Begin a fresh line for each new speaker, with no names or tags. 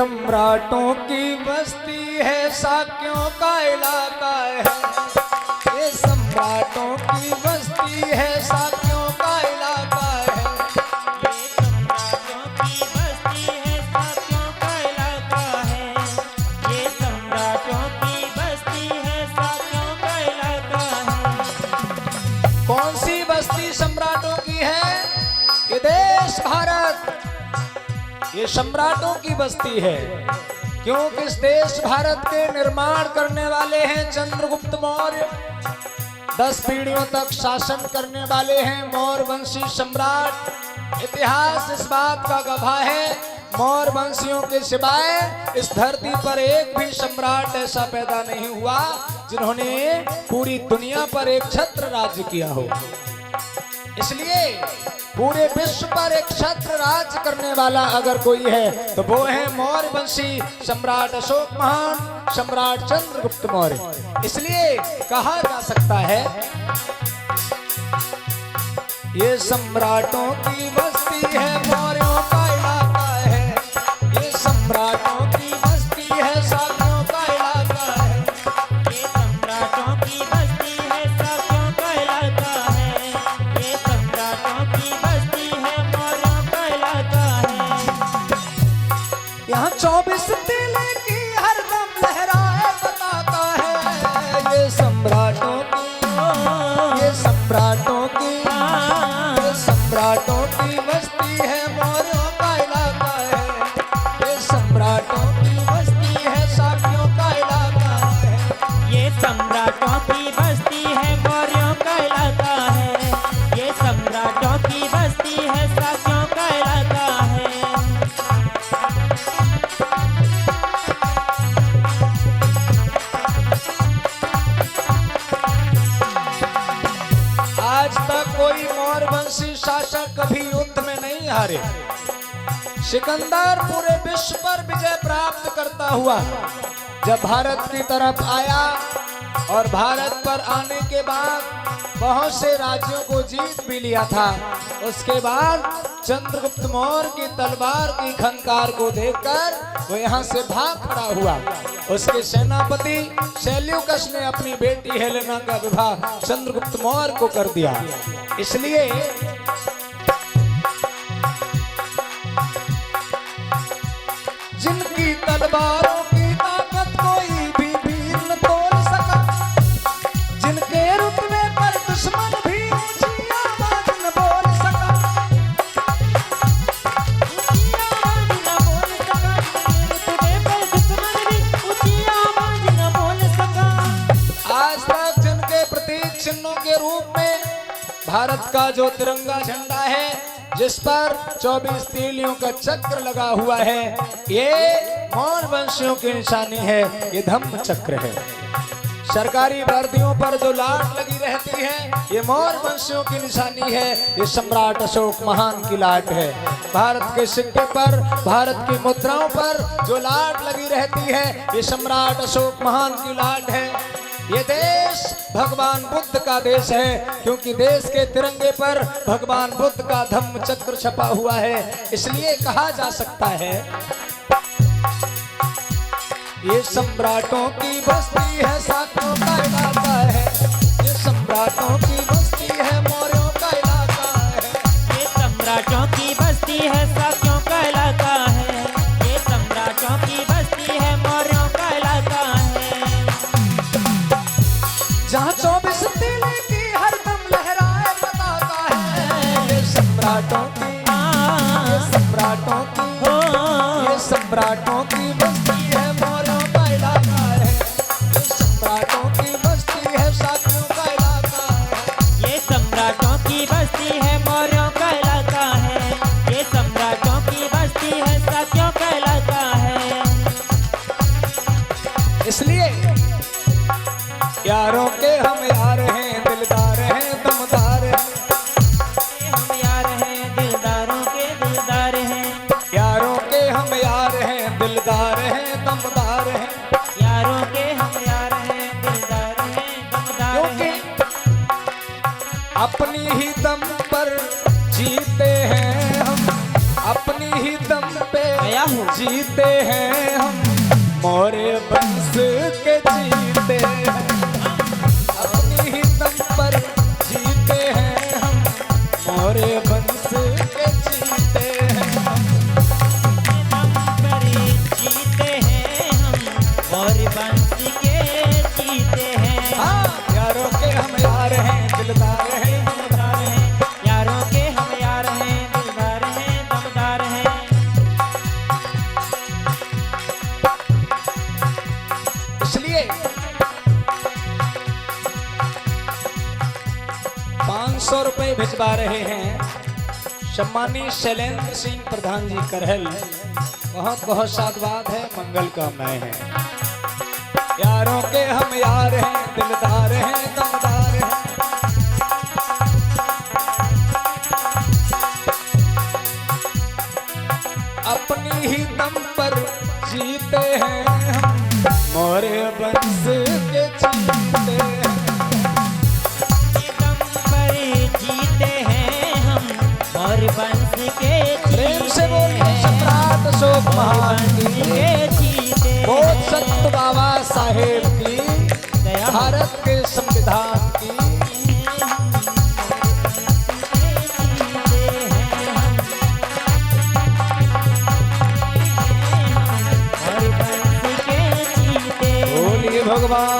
सम्राटों की बस्ती है, साक्यों का इलाका है। ये सम्राटों की बस्ती है, साक्यों का इलाका है।
ये सम्राटों की बस्ती है, साक्यों का इलाका है। ये सम्राटों की बस्ती है, साक्यों का इलाका है।
कौन सी बस्ती सम्राटों की है? ये देश भारत, ये सम्राटों की बस्ती है। क्योंकि इस देश भारत के निर्माण करने वाले हैं चंद्रगुप्त मौर्य। 10 पीढ़ियों तक शासन करने वाले हैं मौर्य वंशी सम्राट। इतिहास इस बात का गवाह है, मौर्य वंशियों के सिवाय इस धरती पर एक भी सम्राट ऐसा पैदा नहीं हुआ जिन्होंने पूरी दुनिया पर एक छत्र राज्य किया हो। इसलिए पूरे विश्व पर एक छत्र राज्य करने वाला अगर कोई है तो वो है मौर्य वंशी सम्राट अशोक महान, सम्राट चंद्रगुप्त मौर्य। इसलिए कहा जा सकता है ये सम्राटों की बस्ती है, मौर्यों का इलाका है। ये सम्राटों की बस्ती है, साक्यों का इलाका है।
ये सम्राटों की बस्ती है, साक्यों का इलाका है। ये सम्राटों की बस्ती है, मौर्यों का इलाका है।
यहाँ 24 तिल की हरदम लहराए पताका है। ये सम्राटों की, ये सम्राटों की, ये सम्राटों की बस्ती है, मौर्यों का इलाका है। ये सम्राटों की बस्ती है, साक्यों का इलाका है।
ये सम्राटों की बस्ती है, मौर्यों का इलाका है। ये सम्राटों की बस्ती है, साक्यों का इलाका है।
आज तक कोई मौर्य वंशी शासक कभी युद्ध में नहीं हारे। सिकंदर पूरे विश्व पर विजय प्राप्त करता हुआ जब भारत की तरफ आया और भारत पर आने के बाद बहुत से राज्यों को जीत भी लिया था, उसके बाद चंद्रगुप्त मौर्य की तलवार की खनकार को देखकर वो यहाँ से भाग खड़ा हुआ। उसके सेनापति सेल्यूकस ने अपनी बेटी हेलेना का विवाह चंद्रगुप्त मौर्य को कर दिया। इसलिए जिनकी तलवारों की ताकत कोई भी वीर न तोड़ सका, जिनके रुतबे पर दुश्मन भी ऊंची आवाज न बोल सका,
ऊंची आवाज न बोल सका, रुतबे पर दुश्मन भी ऊंची आवाज न बोल सका।
आज तक जिनके प्रतीक चिन्हों के रूप में भारत का जो तिरंगा झंडा है, जिस पर 24 तीलियों का चक्र लगा हुआ है, ये मौर्य वंशियों की निशानी है। ये धम्म चक्र है। सरकारी वर्दियों पर जो लाट लगी रहती है, ये मौर्य वंशियों की निशानी है। ये सम्राट अशोक महान की लाट है। भारत के सिक्के पर, भारत की मुद्राओं पर जो लाट लगी रहती है, ये सम्राट अशोक महान की लाट है। ये देश भगवान बुद्ध का देश है, क्योंकि देश के तिरंगे पर भगवान बुद्ध का धम्म चक्र छपा हुआ है। इसलिए कहा जा सकता है ये सम्राटों की बस्ती है, साक्यों का इलाका है। ये सम्राटों की बस्ती है, मौर्यों का इलाका है।
ये सम्राटों की बस्ती है, साक्यों का इलाका है। ये सम्राटों की बस्ती है, मौर्यों का इलाका है।
जहाँ 24 तिल की हरदम लहराए पताका है। ये सम्राटों की, ये सम्राटों की, ये सम्राटों की बस्ती है, मौर्यों का इलाका है। ये सम्राटों की बस्ती है, साक्यों का इलाका है।
ये सम्राटों की बस्ती है, मौर्यों का इलाका है। ये सम्राटों की बस्ती है, साक्यों का इलाका है।
इसलिए यारों के हम यार हैं, दिलदार हैं, दमदार हैं।
हम यार हैं, दिलदारों के दिलदार हैं।
यारों के हम यार हैं, दिलदार हैं, दमदार हैं।
यारों के हम यार हैं, दिलदार हैं, दमदार
क्योंकि
हैं।
अपनी ही दम पर जीते हैं हम, अपनी ही दम पे
क्या हो?
जीते हैं हम मौर्य वंश के जीते हैं, अपनी ही दम पर जीते हैं हम मौर्य वंश के जीते हैं हम।
दम पर जीते हैं हम और वंश के जीते हैं।
हाँ, यारों के हम यार हैं, दिलदार हैं, दमदार हैं।
यारों के हम यार हैं, दिलदार हैं, दमदार हैं।
इसलिए 500 रुपए भिजवा रहे हैं सम्मानी शैलेंद्र सिंह प्रधान जी करहल। बहुत बहुत साधुवाद है, मंगल कामनाएं हैं। यारों के हम यार हैं, दिलदार हैं, दमदार हैं। अपनी ही दम पर जीते हैं हम मौर्य वंश के जीते हैं।
दम पर जीते हैं हम और वंश के
प्रेम से बोलिए सम्राट अशोक महान की,
के जीते
बोध संत बाबा साहेब की,
दया
भारत के संविधान की।
और वंश के जीते
बोलिए भगवान